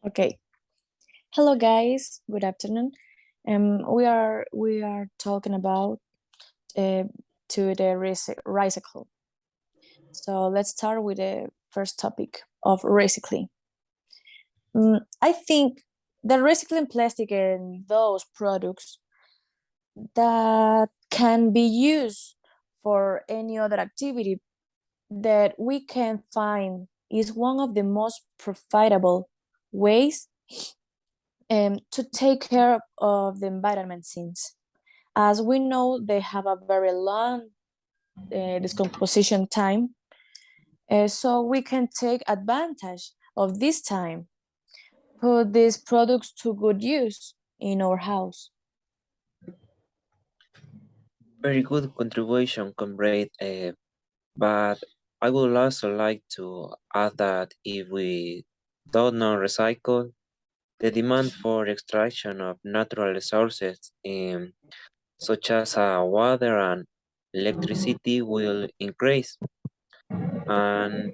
Okay. Hello, guys. Good afternoon. We are talking about uh, to the recycle. So let's start with the first topic of recycling. I think the recycling plastic and those products that can be used for any other activity that we can find is one of the most profitable ways to take care of the environment since, as we know, they have a very long decomposition time. So we can take advantage of this time, put these products to good use in our house. Very good contribution, comrade. But I would also like to add that if we do not recycle, the demand for extraction of natural resources, such as water and electricity, will increase. And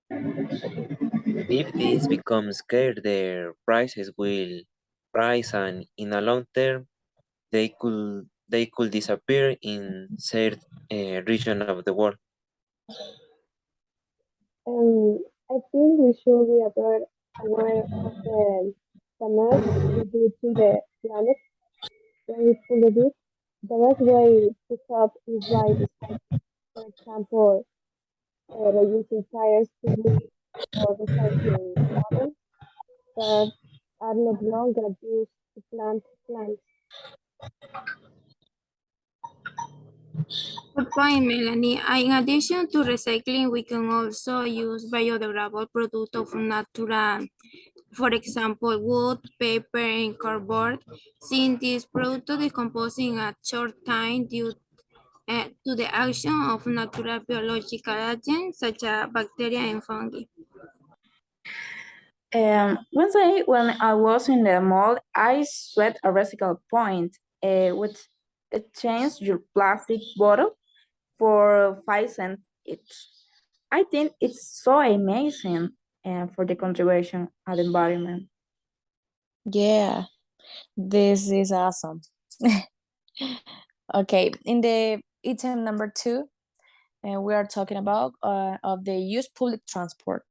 if this becomes scarce, their prices will rise, and in a long term, they could disappear in certain region of the world. I think we should be aware of the damage we do to the planet when we fully do. The best way to help is by recycling. For example, reusing tires to wood or recycling bottles that are not longer used to plant plants. Good point, Melanie. In addition to recycling, we can also use biodegradable products of natural, for example, wood, paper, and cardboard. Since these products decompose in a short time due to the action of natural biological agents such as bacteria and fungi. When I was in the mall, I saw a recycle point with exchange your plastic bottle for 5 cents each. I think it's so amazing for the contribution at the environment. Yeah, this is awesome. Okay, in the item number 2, we are talking about of the use public transport.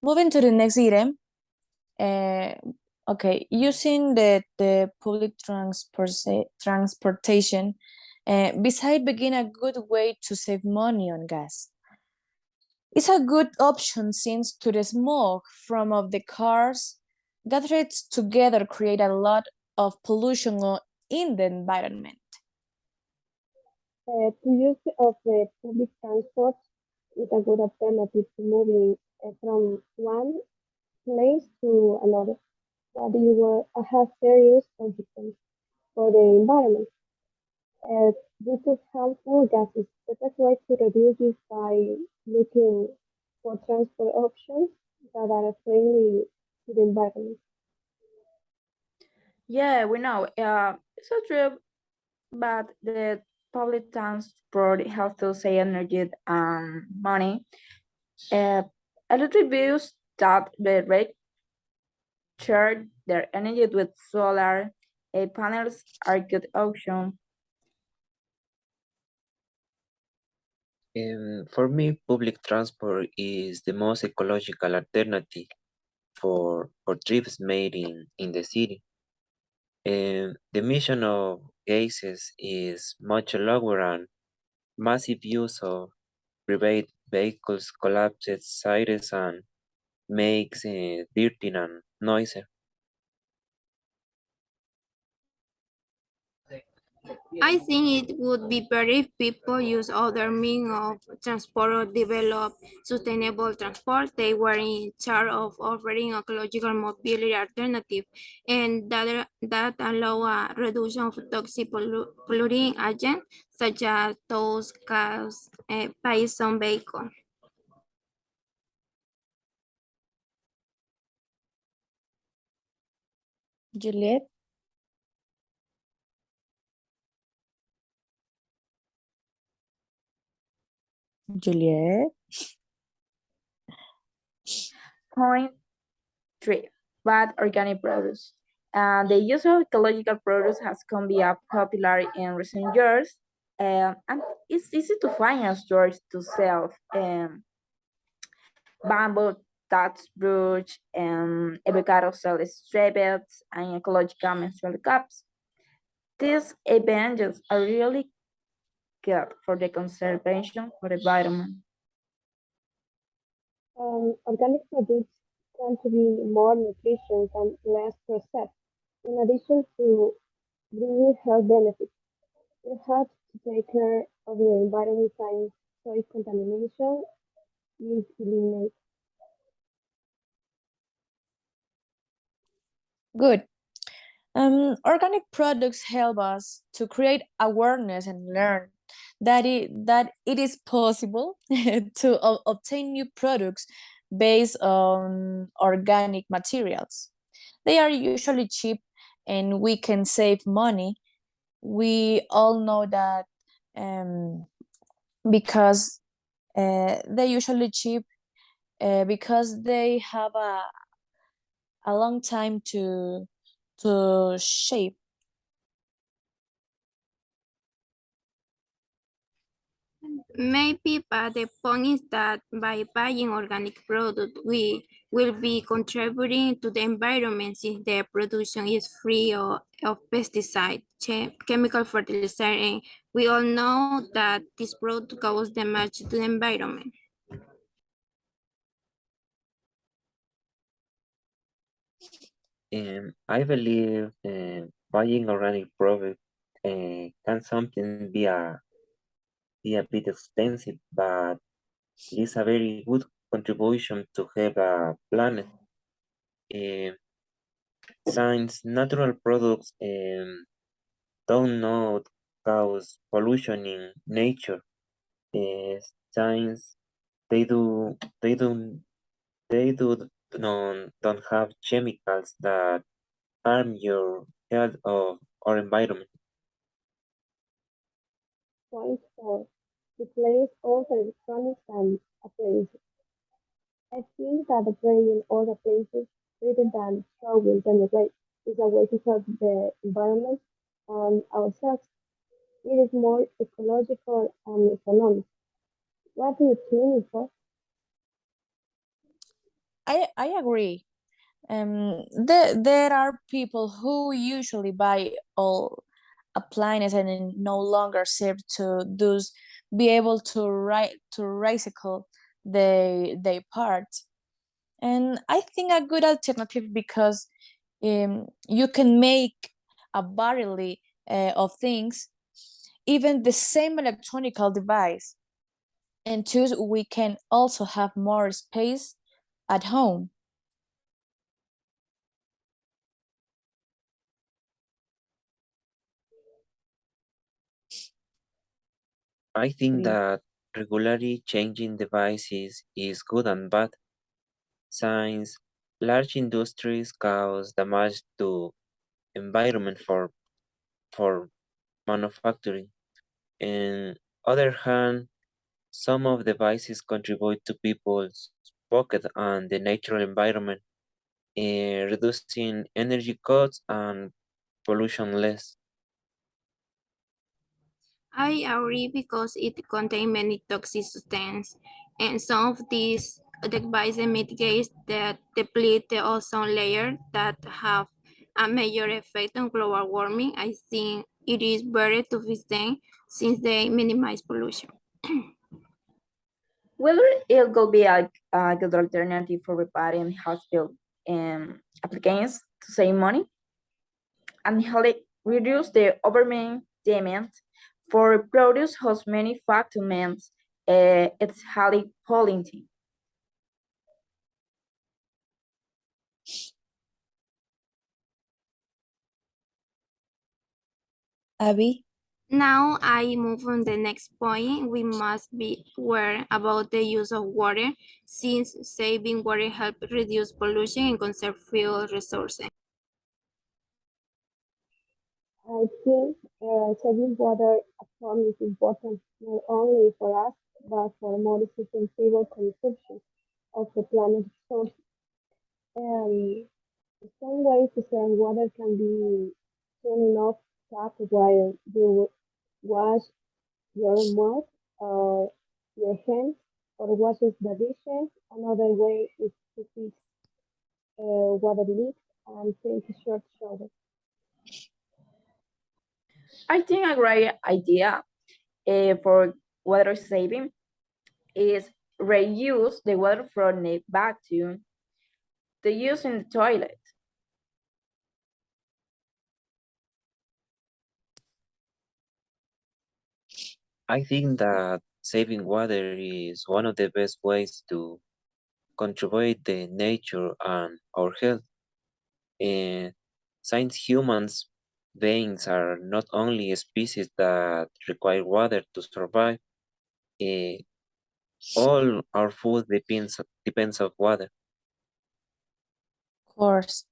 Moving to the next item, uh, okay, using the public transportation, beside being a good way to save money on gas. It's a good option since to the smoke from of the cars gathered together create a lot of pollution in the environment. To use of the public transport is a good alternative to moving from one place to another, but it will have serious consequences for the environment. This is harmful gases. The best way to reduce this by looking for transport options that are friendly to the environment. Yeah, we know. It's a true, but the public transport has to save energy and money. Uh, Electric vehicles that the rate charge their energy with solar panels are good option. For me, public transport is the most ecological alternative for trips made in the city. The emission of gases is much lower, and massive use of private vehicles collapses cities and makes dirty and noisy. I think it would be better if people use other means of transport or develop sustainable transport. They were in charge of offering ecological mobility alternative and that allow a reduction of toxic polluting agents such as those caused by some vehicles. Juliet? Juliet? Point 3. Bad organic produce. The use of ecological produce has become popular in recent years, and it's easy to find in stores to sell bamboo, touch brush, avocado cell strips, and ecological menstrual cups. These advantages are really good for the conservation for the environment. Organic products tend to be more nutritious and less processed. In addition to bringing health benefits, it helps to take care of the environment and soil contamination is eliminated. Good. Organic products help us to create awareness and learn that it is possible to obtain new products based on organic materials. They are usually cheap and we can save money. We all know that um, because they usually cheap because they have a long time to shape. Maybe, but the point is that by buying organic product, we will be contributing to the environment since the production is free of pesticide, chemical fertilizer, and we all know that this product causes damage to the environment. I believe buying organic product can something be a bit expensive, but it is a very good contribution to have a planet. Uh, since natural products do not cause pollution in nature, uh, since they do they do they do don't have chemicals that harm your health or environment. Point 4. Replace all the electronics and appliances. I think that upgrading all the appliances rather than throwing them away is a way to help the environment and ourselves. It is more ecological and economic. What do you think, Nicole? I agree. There are people who usually buy all appliances and it no longer serve to those be able to recycle the parts. And I think a good alternative because you can make a variety of things, even the same electronical device, and two, we can also have more space at home. I think Agree. that regularly changing devices is good and bad, since large industries cause damage to environment for manufacturing. On other hand, some of devices contribute to people's pocket and the natural environment, reducing energy costs and pollution less. I agree because it contains many toxic substances, and some of these devices mitigate that deplete the ozone layer that have a major effect on global warming. I think it is better to fix them since they minimize pollution. Whether it will be a good alternative for repairing hospital applications to save money and help reduce the overall demand for produce whose manufacturing it's highly polluting. Abby? Now I move on the next point. We must be aware about the use of water since saving water helps reduce pollution and conserve fuel resources. I think saving water at home is important not only for us, but for more sustainable consumption of the planet's resources. Some ways to save water can be turning off tap while you wash your mouth or your hands or washes the dishes. Another way is to fix water leaks and take a short shower. I think a great idea for water saving is reuse the water from the bathroom to use in the toilet. I think that saving water is one of the best ways to contribute the nature and our health. And since humans beings are not only a species that require water to survive, eh, all our food depends on water. Of course.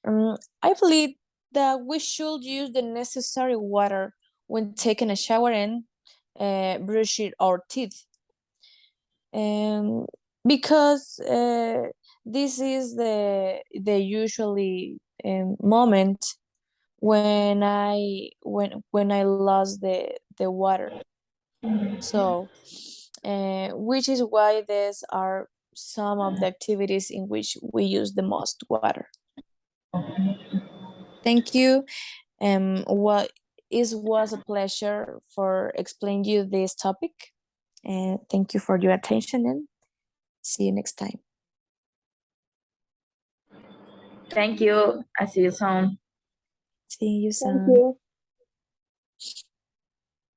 I believe that we should use the necessary water when taking a shower and brushing our teeth. Because this is the usually moment when I lost the water. So, which is why these are some of the activities in which we use the most water. Thank you. What is was a pleasure for explaining you this topic. And thank you for your attention and see you next time. Thank you. I see you soon. See you Thank soon. you.